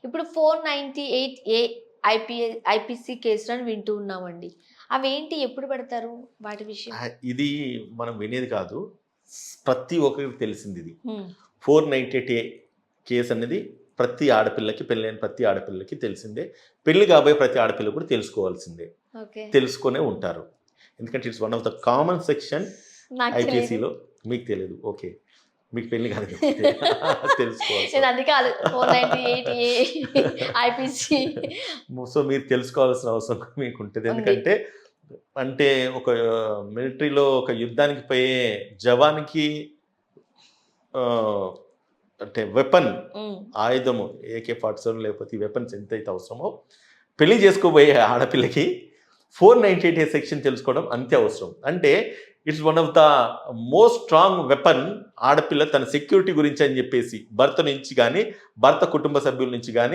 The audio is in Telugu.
ఇప్పుడు 498A ఐపీసీ కేసులను వింటూ ఉన్నామండి. అవేంటి? ఎప్పుడు పెడతారు వాటి విషయం? ఇది మనం వినేది కాదు, ప్రతి ఒక్కరికి తెలిసింది ఇది. 498A కేసు అనేది ప్రతి ఆడపిల్లకి, పెళ్ళైన ప్రతి ఆడపిల్లకి తెలిసిందే. పెళ్లి కాబోయే ప్రతి ఆడపిల్ల కూడా తెలుసుకోవాల్సిందే, తెలుసుకునే ఉంటారు. ఎందుకంటే it's one of the common section ఐపీసీలో. మీకు తెలియదు, ఓకే, మీకు పెళ్లి కాదు తెలుసుకోవాలి. సో మీరు తెలుసుకోవాల్సిన అవసరం మీకు ఉంటుంది. ఎందుకంటే అంటే ఒక మిలిటరీలో ఒక యుద్ధానికి పోయే జవాన్కి అంటే వెపన్, ఆయుధము AK-47 లేకపోతే ఈ వెపన్స్ ఎంతైతే అవసరమో పెళ్లి చేసుకోబోయే ఆడపిల్లకి 498A సెక్షన్ తెలుసుకోవడం అంతే అవసరం. అంటే it's one of the most strong weapon. ఆడపిల్ల తన సెక్యూరిటీ గురించి అని చెప్పేసి భర్త నుంచి కానీ, భర్త కుటుంబ సభ్యుల నుంచి కానీ